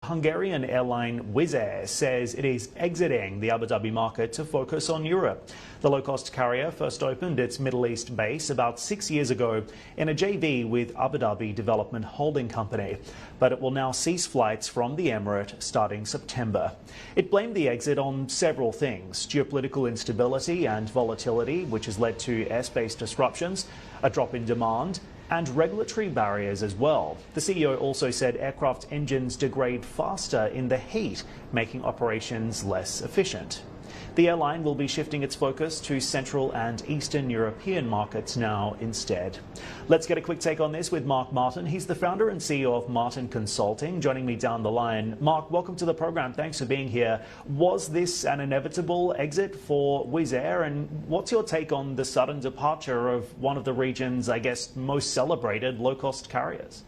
Hungarian airline Wizz Air says it is exiting the Abu Dhabi market to focus on Europe. The low-cost carrier first opened its Middle East base about 6 years ago in a JV with Abu Dhabi Development Holding Company, but it will now cease flights from the Emirate starting September. It blamed the exit on several things: geopolitical instability and volatility, which has led to airspace disruptions, a drop in demand, and regulatory barriers as well. The CEO also said aircraft engines degrade faster in the heat, making operations less efficient. The airline will be shifting its focus to Central and Eastern European markets now instead. Let's get a quick take on this with Mark Martin. He's the founder and CEO of Martin Consulting, joining me down the line. Mark, welcome to the program. Thanks for being here. Was this an inevitable exit for Wizz Air? And what's your take on the sudden departure of one of the region's, I guess, most celebrated low-cost carriers?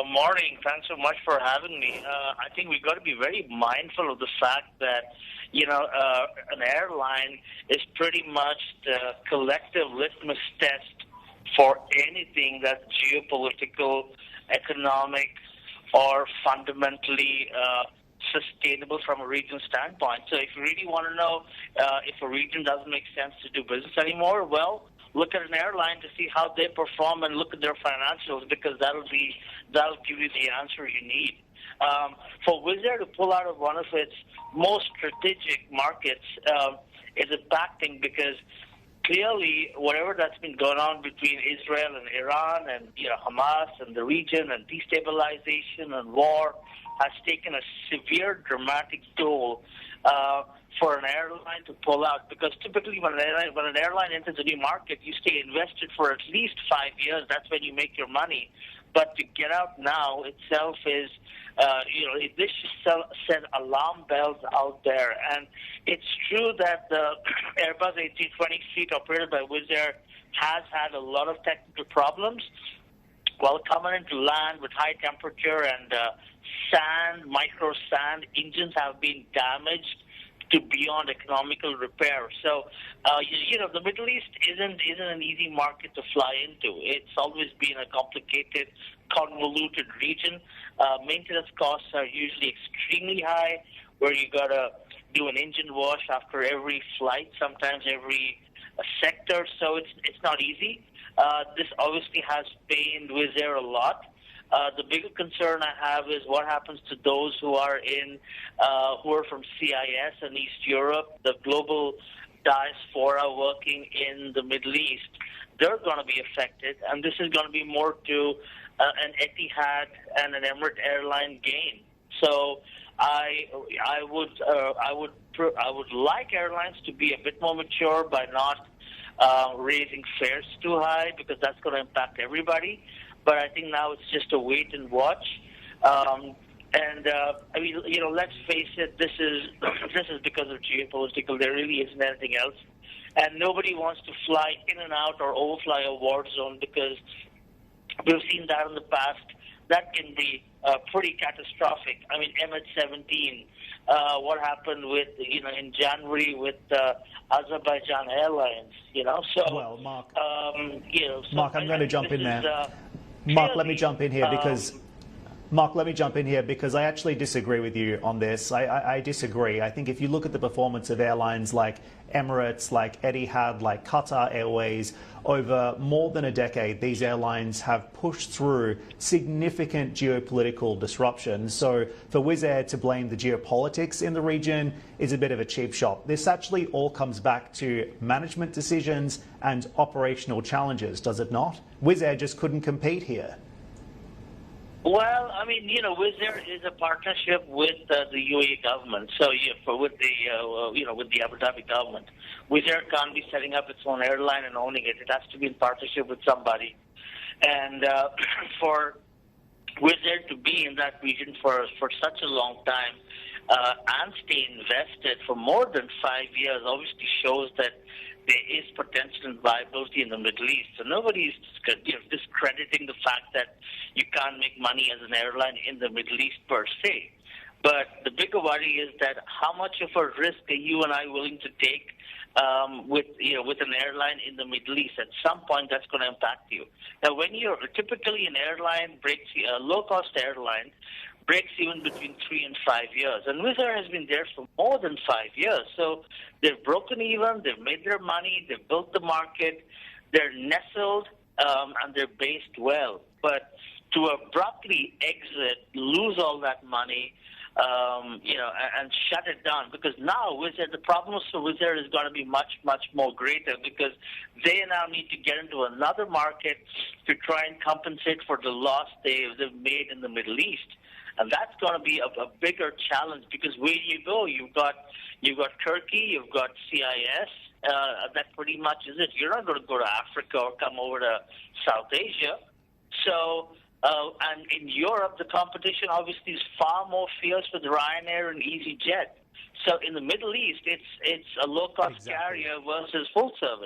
Morning. Thanks so much for having me. I think we've got to be very mindful of the fact that, an airline is pretty much the collective litmus test for anything that's geopolitical, economic, or fundamentally sustainable from a region standpoint. So if you really want to know if a region doesn't make sense to do business anymore, well, look at an airline to see how they perform and look at their financials, because that'll give you the answer you need. For Wizz Air to pull out of one of its most strategic markets is a bad thing, because clearly whatever that's been going on between Israel and Iran and Hamas and the region and destabilization and war has taken a severe dramatic toll for an airline to pull out, because typically when an airline enters a new market, you stay invested for at least 5 years. That's when you make your money. But to get out now itself is, this should set alarm bells out there. And it's true that the Airbus A320 fleet operated by Wizz Air has had a lot of technical problems. While coming into land with high temperature and micro sand, engines have been damaged to beyond economical repair. So, the Middle East isn't an easy market to fly into. It's always been a complicated, convoluted region. Maintenance costs are usually extremely high, where you got to do an engine wash after every flight, sometimes every sector. So it's not easy. This obviously has pained Wizz Air a lot. The bigger concern I have is what happens to those who are from CIS and East Europe, the global diaspora working in the Middle East. They're going to be affected, and this is going to be more to an Etihad and an Emirates airline gain. So I would like airlines to be a bit more mature by not raising fares too high, because that's going to impact everybody. But I think now it's just a wait and watch. Let's face it, this is because of geopolitical. There really isn't anything else. And nobody wants to fly in and out or overfly a war zone, because we've seen that in the past. That can be pretty catastrophic. I mean, MH17, what happened with, in January with Azerbaijan Airlines, So, well, Mark, Mark, I'm going to jump in there. Mark, let me jump in here because I actually disagree with you on this. I disagree. I think if you look at the performance of airlines like Emirates, like Etihad, like Qatar Airways, over more than a decade, these airlines have pushed through significant geopolitical disruptions. So for Wizz Air to blame the geopolitics in the region is a bit of a cheap shot. This actually all comes back to management decisions and operational challenges, does it not? Wizz Air just couldn't compete here. Well, Wizz Air is a partnership with the UAE government. So, with the Abu Dhabi government, Wizz Air can't be setting up its own airline and owning it. It has to be in partnership with somebody. And for Wizz Air to be in that region for such a long time and stay invested for more than 5 years obviously shows that there is potential and viability in the Middle East. So nobody is discrediting the fact that you can't make money as an airline in the Middle East per se. But the bigger worry is that how much of a risk are you and I willing to take with an airline in the Middle East. At some point, that's going to impact you. Now, when you're typically an airline breaks, a low-cost airline breaks even between 3 and 5 years, and Wizz Air has been there for more than 5 years. So they've broken even, they've made their money, they've built the market, they're nestled, and they're based well. But to abruptly exit, lose all that money, and shut it down, because now Wizz Air, the problems for Wizz Air is going to be much, much more greater, because they now need to get into another market to try and compensate for the loss they've made in the Middle East. And that's going to be a bigger challenge, because where you go, you've got Turkey, you've got CIS. That pretty much is it. You're not going to go to Africa or come over to South Asia. So, and in Europe, the competition obviously is far more fierce with Ryanair and EasyJet. So in the Middle East, it's a low-cost carrier versus full service.